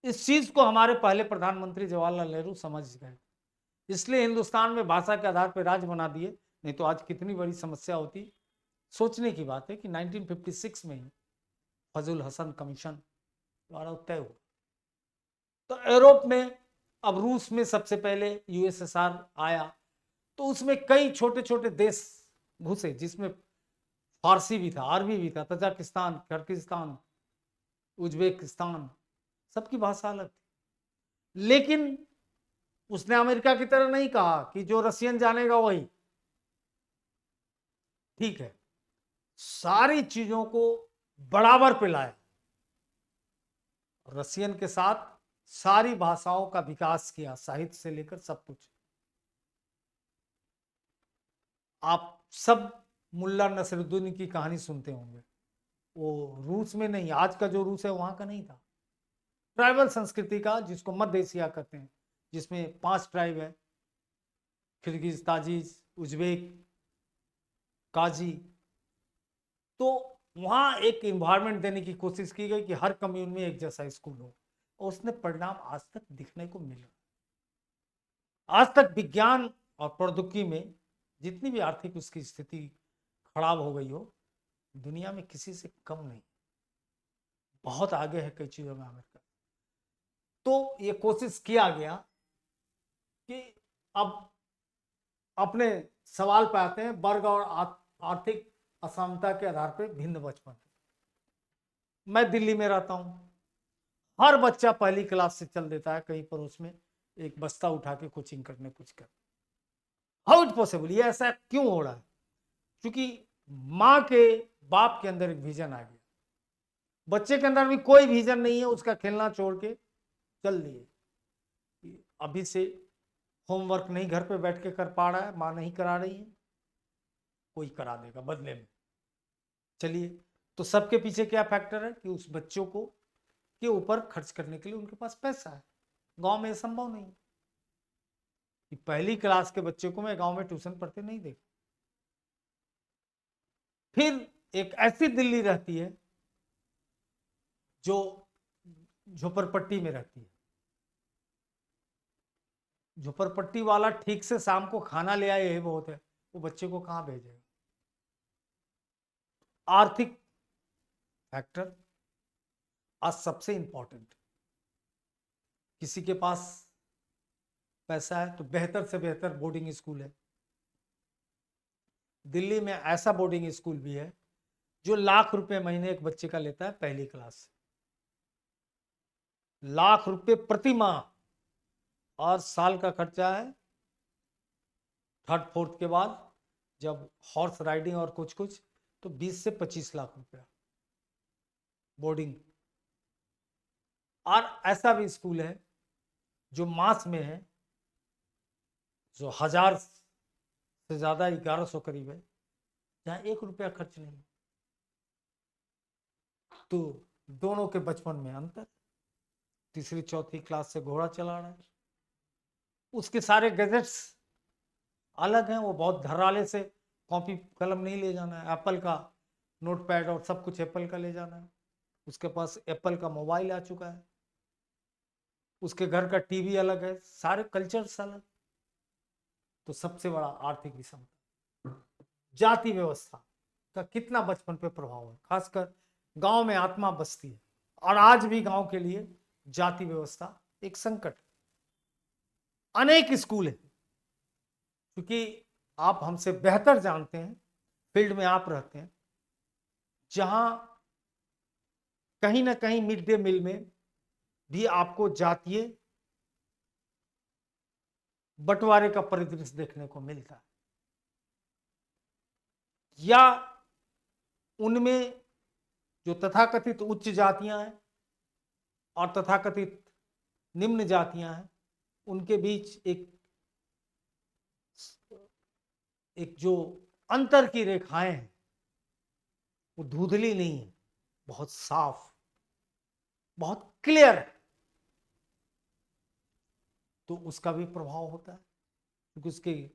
इस चीज को हमारे पहले प्रधानमंत्री जवाहरलाल नेहरू समझ गए, इसलिए हिंदुस्तान में भाषा के आधार पर राज्य बना दिए, नहीं तो आज कितनी बड़ी समस्या होती। सोचने की बात है कि 1956 में ही फजल हसन कमीशन द्वारा तय हुआ। तो यूरोप में, अब रूस में सबसे पहले यूएसएसआर आया, तो उसमें कई छोटे छोटे देश घुसे, जिसमें फारसी भी था, अरबी भी था, तजाकिस्तान, किर्गिस्तान, उज्बेकिस्तान, सबकी भाषा अलग थी। लेकिन उसने अमेरिका की तरह नहीं कहा कि जो रशियन जानेगा वही ठीक है, सारी चीजों को बराबर पे लाया। रशियन के साथ सारी भाषाओं का विकास किया, साहित्य से लेकर सब कुछ। आप सब मुल्ला नसरुद्दीन की कहानी सुनते होंगे, वो रूस में नहीं, आज का जो रूस है वहां का नहीं था, ट्राइबल संस्कृति का, जिसको मध्य एशिया कहते हैं, जिसमें 5 ट्राइब है, किर्गिज, ताजिक, उज्बेक, काजी। तो वहां एक इन्वायरमेंट देने की कोशिश की गई कि हर कम्यून में एक जैसा स्कूल हो, और उसने परिणाम आज तक दिखने को मिल रहा। आज तक विज्ञान और प्रौद्योगिकी में जितनी भी आर्थिक उसकी स्थिति खराब हो गई हो, दुनिया में किसी से कम नहीं, बहुत आगे है कई चीजों में अमेरिका। तो ये कोशिश किया गया कि अब अपने सवाल पे आते हैं, वर्ग और आर्थिक असमानता के आधार पर भिन्न बचपन। मैं दिल्ली में रहता हूं, हर बच्चा पहली क्लास से चल देता है कहीं पर, उसमें एक बस्ता उठा के कोचिंग करने कुछ कर। हाउ इट पॉसिबल, ये ऐसा क्यों हो रहा है? क्योंकि माँ के बाप के अंदर एक विजन आ गया, बच्चे के अंदर भी कोई विजन नहीं है, उसका खेलना छोड़ के चल दिए। अभी से होमवर्क नहीं घर पे बैठ के कर पा रहा है, माँ नहीं करा रही है, कोई करा देगा बदले में। चलिए, तो सबके पीछे क्या फैक्टर है कि उस बच्चों को के ऊपर खर्च करने के लिए उनके पास पैसा है। गांव में संभव नहीं कि पहली क्लास के बच्चे को मैं गांव में ट्यूशन पढ़ते नहीं देख। फिर एक ऐसी दिल्ली रहती है जो झोपड़पट्टी में रहती है, झोपड़पट्टी वाला ठीक से शाम को खाना ले आए यही बहुत है, वो बच्चे को कहां भेजेगा? आर्थिक फैक्टर आज सबसे इंपॉर्टेंट। किसी के पास पैसा है तो बेहतर से बेहतर बोर्डिंग स्कूल है। दिल्ली में ऐसा बोर्डिंग स्कूल भी है जो लाख रुपए महीने एक बच्चे का लेता है पहली क्लास से, लाख रुपए प्रति माह, और साल का खर्चा है 3rd 4th के बाद जब हॉर्स राइडिंग और कुछ कुछ, तो 20 से 25 लाख रुपया बोर्डिंग। और ऐसा भी स्कूल है जो मास में है, जो 1000 से ज्यादा, 1100 करीब है, जहां 1 रुपया खर्च नहीं। तो दोनों के बचपन में अंतर, तीसरी चौथी क्लास से घोड़ा चला रहा है, उसके सारे गैजेट्स अलग हैं, वो बहुत धराले से कॉपी कलम नहीं ले जाना है, एप्पल का नोटपैड और सब कुछ एप्पल का ले जाना है, उसके पास एप्पल का मोबाइल आ चुका है, उसके घर का टीवी अलग है, सारे कल्चर्स अलग। तो सबसे बड़ा आर्थिक विषमता, जाति व्यवस्था का कितना बचपन पे प्रभाव है, खासकर गांव में आत्मा बसती है, और आज भी गांव के लिए जाति व्यवस्था एक संकट। अनेक स्कूल है, क्योंकि आप हमसे बेहतर जानते हैं, फील्ड में आप रहते हैं, जहां कहीं ना कहीं मिड डे मील में भी आपको जातीय बंटवारे का परिदृश्य देखने को मिलता है, या उनमें जो तथाकथित उच्च जातियां हैं और तथाकथित निम्न जातियां हैं, उनके बीच एक जो अंतर की रेखाएं हैं, वो धुंधली नहीं है, बहुत साफ, बहुत क्लियर है। तो उसका भी प्रभाव होता है, क्योंकि उसके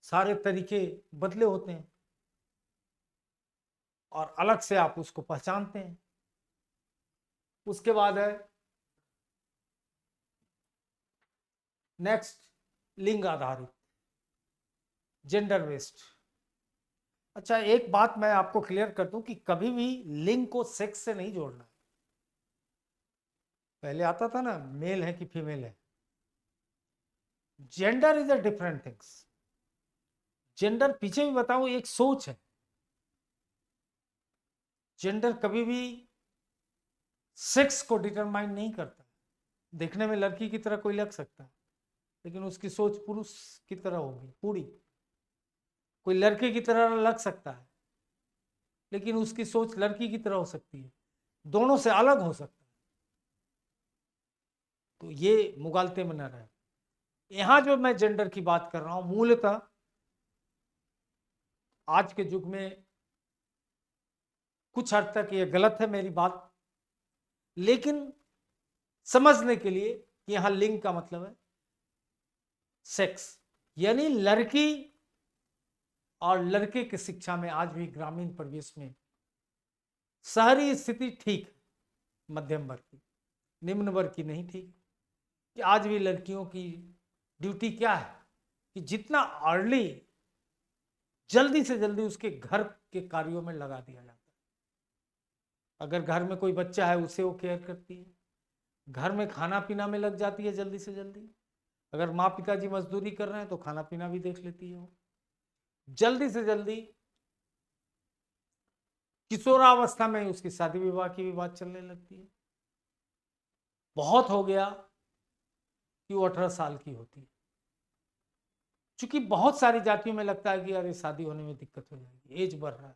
सारे तरीके बदले होते हैं और अलग से आप उसको पहचानते हैं। उसके बाद है नेक्स्ट, लिंग आधारित। Gender based. अच्छा, एक बात मैं आपको क्लियर कर दूं कि कभी भी लिंग को सेक्स से नहीं जोड़ना है। पहले आता था ना मेल है कि फीमेल है। Gender is a different things. Gender पीछे भी बताऊं एक सोच है। जेंडर कभी भी सेक्स को डिटरमाइन नहीं करता। देखने में लड़की की तरह कोई लग सकता है, लेकिन उसकी सोच पुरुष की तरह होगी पूरी। कोई लड़के की तरह लग सकता है, लेकिन उसकी सोच लड़की की तरह हो सकती है। दोनों से अलग हो सकता है। तो ये मुगालते में न रहे। यहां जो मैं जेंडर की बात कर रहा हूं, मूलतः आज के युग में कुछ हद तक ये गलत है मेरी बात, लेकिन समझने के लिए कि यहां लिंग का मतलब है सेक्स, यानी लड़की और लड़के की शिक्षा में आज भी ग्रामीण परिवेश में शहरी स्थिति ठीक, मध्यम वर्ग की, निम्न वर्ग की नहीं ठीक। कि आज भी लड़कियों की ड्यूटी क्या है कि जितना अर्ली, जल्दी से जल्दी उसके घर के कार्यों में लगा दिया जाता है। अगर घर में कोई बच्चा है उसे वो केयर करती है, घर में खाना पीना में लग जाती है जल्दी से जल्दी। अगर माँ पिताजी मजदूरी कर रहे हैं तो खाना पीना भी देख लेती है वो। जल्दी से जल्दी किशोरावस्था में उसकी शादी विवाह की भी बात चलने लगती है। बहुत हो गया कि वो 18 साल की होती है। क्योंकि बहुत सारी जातियों में लगता है कि यार ये शादी होने में दिक्कत हो जाएगी, एज बढ़ रहा है।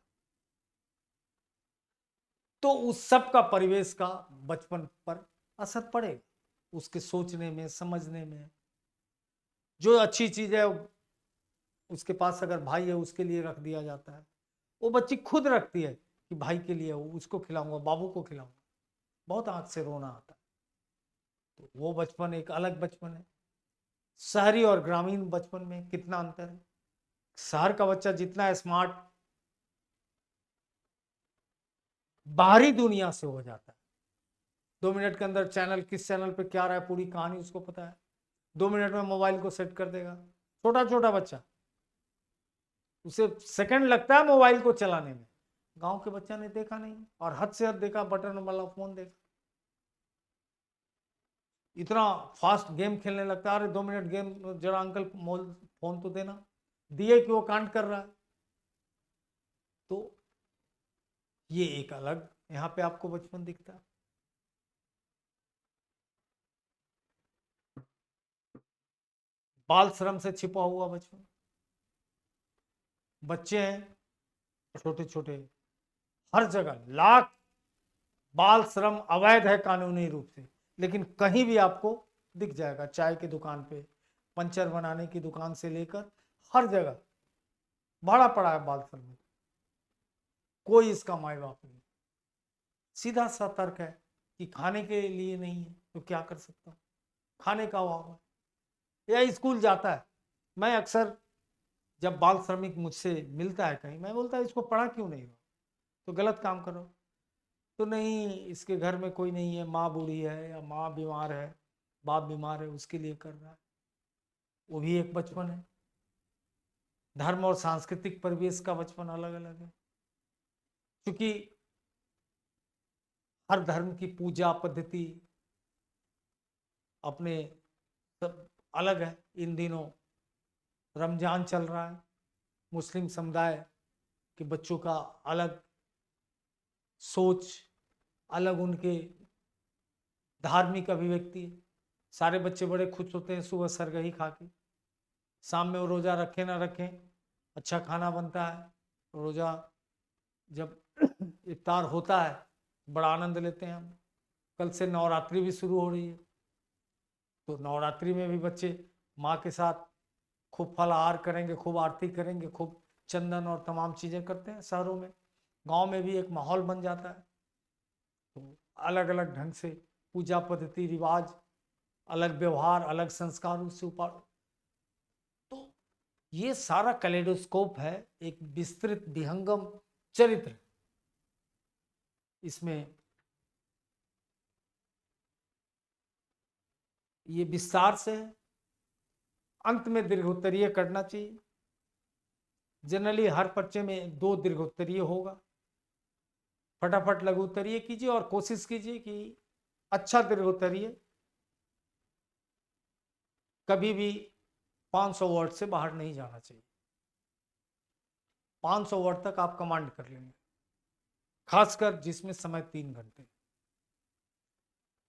तो उस सब का परिवेश का बचपन पर असर पड़ेगा, उसके सोचने में, समझने में। जो अच्छी चीज है उसके पास अगर भाई है उसके लिए रख दिया जाता है, वो बच्ची खुद रखती है कि भाई के लिए उसको खिलाऊंगा, बाबू को खिलाऊंगा। बहुत आंख से रोना आता है। तो वो बचपन एक अलग बचपन है। शहरी और ग्रामीण बचपन में कितना अंतर है। शहर का बच्चा जितना स्मार्ट बाहरी दुनिया से हो जाता है, 2 मिनट के अंदर चैनल किस चैनल पे क्या रहा है पूरी कहानी उसको पता है। 2 मिनट में मोबाइल को सेट कर देगा। छोटा छोटा बच्चा, उसे सेकंड लगता है मोबाइल को चलाने में। गांव के बच्चा ने देखा नहीं, और हद से हद देखा बटन वाला फोन देखा। इतना फास्ट गेम खेलने लगता है। अरे 2 मिनट गेम, जरा अंकल फोन तो देना, दिए कि वो कांड कर रहा है। तो ये एक अलग यहाँ पे आपको बचपन दिखता है। बाल श्रम से छिपा हुआ बचपन। बच्चे हैं छोटे छोटे, हर जगह लाख बाल श्रम अवैध है कानूनी रूप से, लेकिन कहीं भी आपको दिख जाएगा। चाय की दुकान पे, पंचर बनाने की दुकान से लेकर हर जगह भरा पड़ा है बाल श्रम। कोई इसका माई बाप नहीं। सीधा सा तर्क है कि खाने के लिए नहीं है तो क्या कर सकता हूं, खाने का अभाव है, या स्कूल जाता है। मैं अक्सर जब बाल श्रमिक मुझसे मिलता है कहीं, मैं बोलता है इसको पढ़ा क्यों नहीं हो, तो गलत काम करो। तो नहीं, इसके घर में कोई नहीं है, माँ बूढ़ी है या माँ बीमार है, बाप बीमार है, उसके लिए कर रहा है। वो भी एक बचपन है। धर्म और सांस्कृतिक परिवेश का बचपन अलग अलग है। क्योंकि हर धर्म की पूजा पद्धति अपने सब अलग है। इन दिनों रमजान चल रहा है, मुस्लिम समुदाय के बच्चों का अलग सोच, अलग उनके धार्मिक अभिव्यक्ति। सारे बच्चे बड़े खुश होते हैं सुबह सरगही खा के। शाम में वो रोजा रखें ना रखें, अच्छा खाना बनता है। रोजा जब इफ्तार होता है बड़ा आनंद लेते हैं हम। कल से नवरात्रि भी शुरू हो रही है, तो नवरात्रि में भी बच्चे माँ के साथ खूब फलाहार करेंगे, खूब आरती करेंगे, खूब चंदन और तमाम चीज़ें करते हैं शहरों में। गांव में भी एक माहौल बन जाता है। तो अलग अलग ढंग से पूजा पद्धति रिवाज, अलग व्यवहार, अलग संस्कार उससे ऊपर। तो ये सारा कैलेडोस्कोप है, एक विस्तृत विहंगम चरित्र। इसमें ये विस्तार से है। अंत में दीर्घोत्तरीय करना चाहिए। जनरली हर पर्चे में 2 दीर्घोत्तरीय होगा। फटाफट लघु उत्तरीय कीजिए और कोशिश कीजिए कि अच्छा दीर्घोत्तरीय कभी भी 500 वर्ड से बाहर नहीं जाना चाहिए। 500 वर्ड तक आप कमांड कर लेंगे, खासकर जिसमें समय 3 घंटे,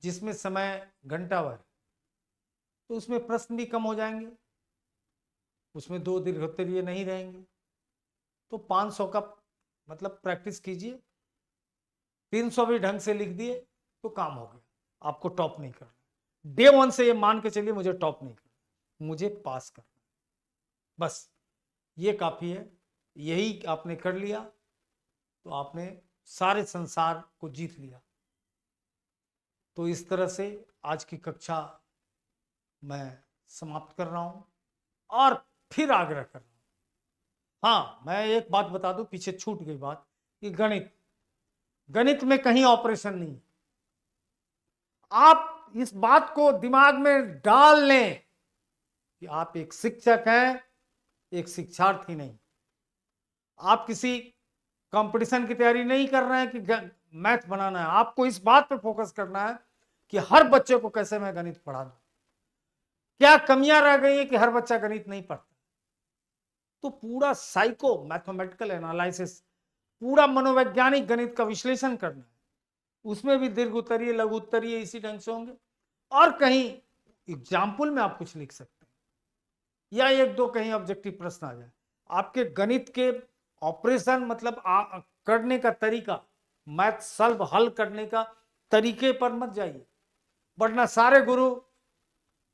जिसमें समय घंटा भर, तो उसमें प्रश्न भी कम हो जाएंगे, उसमें 2 दीर्घोत्तरीय नहीं रहेंगे। तो 500 का मतलब प्रैक्टिस कीजिए। 300 भी ढंग से लिख दिए तो काम हो गया, आपको टॉप नहीं करना। डे 1 से ये मान के चलिए मुझे टॉप नहीं करना, मुझे पास करना, बस ये काफी है। यही आपने कर लिया तो आपने सारे संसार को जीत लिया। तो इस तरह से आज की कक्षा मैं समाप्त कर रहा हूं और फिर आग्रह कर रहा हूं। हाँ, मैं एक बात बता दूं, पीछे छूट गई बात, कि गणित में कहीं ऑपरेशन नहीं। आप इस बात को दिमाग में डाल लें कि आप एक शिक्षक हैं, एक शिक्षार्थी नहीं। आप किसी कंपटीशन की तैयारी नहीं कर रहे हैं कि मैथ बनाना है। आपको इस बात पे फोकस करना है कि हर बच्चे को कैसे मैं गणित पढ़ा दूं। क्या कमियां रह गई है कि हर बच्चा गणित नहीं पढ़ता। तो पूरा साइको मैथमेटिकल एनालिसिस, पूरा मनोवैज्ञानिक गणित का विश्लेषण करना है। उसमें भी दीर्घ उत्तरीय लघु उत्तरीय इसी ढंग से होंगे, और कहीं एग्जाम्पल में आप कुछ लिख सकते हैं, या एक दो कहीं ऑब्जेक्टिव प्रश्न आ जाए। आपके गणित के ऑपरेशन मतलब करने का तरीका, मैथ सॉल्व हल करने का तरीके पर मत जाइए, वरना सारे गुरु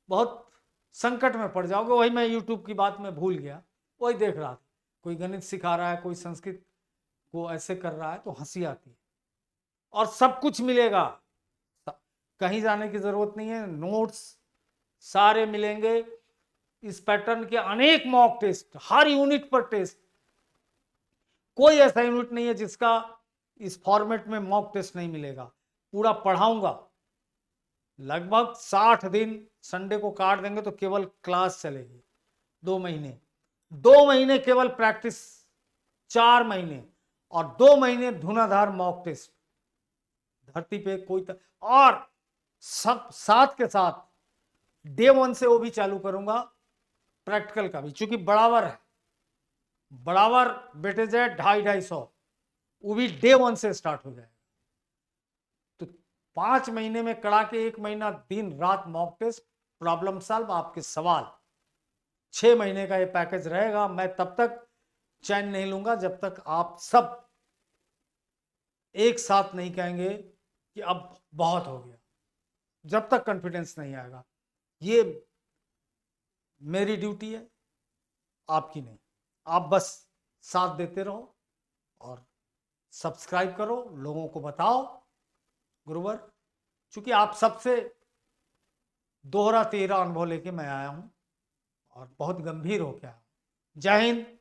बहुत संकट में पड़ जाओगे। वही मैं यूट्यूब की बात में भूल गया, वही देख रहा था, कोई गणित सिखा रहा है, कोई संस्कृत को ऐसे कर रहा है, तो हंसी आती है। और सब कुछ मिलेगा, कहीं जाने की जरूरत नहीं है, नोट्स सारे मिलेंगे। इस पैटर्न के अनेक मॉक टेस्ट, हर यूनिट पर टेस्ट, कोई ऐसा यूनिट नहीं है जिसका इस फॉर्मेट में मॉक टेस्ट नहीं मिलेगा। पूरा पढ़ाऊंगा, लगभग 60 दिन संडे को काट देंगे तो केवल क्लास चलेगी। 2 महीने केवल प्रैक्टिस, 4 महीने, और 2 महीने धुनाधार मॉक टेस्ट। धरती पे कोई और सब साथ के साथ डे 1 से वो भी चालू करूंगा, प्रैक्टिकल का भी, चूंकि बराबर है, बराबर वेटेज है 250-250, वो भी डे 1 से स्टार्ट हो जाएगा। तो 5 महीने में कड़ा के 1 महीना दिन रात मॉक टेस्ट, प्रॉब्लम सॉल्व, आपके सवाल। 6 महीने का ये पैकेज रहेगा। मैं तब तक चैन नहीं लूंगा जब तक आप सब एक साथ नहीं कहेंगे कि अब बहुत हो गया, जब तक कॉन्फिडेंस नहीं आएगा। ये मेरी ड्यूटी है, आपकी नहीं। आप बस साथ देते रहो और सब्सक्राइब करो, लोगों को बताओ गुरुवर, क्योंकि आप सबसे दोहरा तेरा अनुभव लेके मैं आया हूं और बहुत गंभीर हो गया। जय हिंद,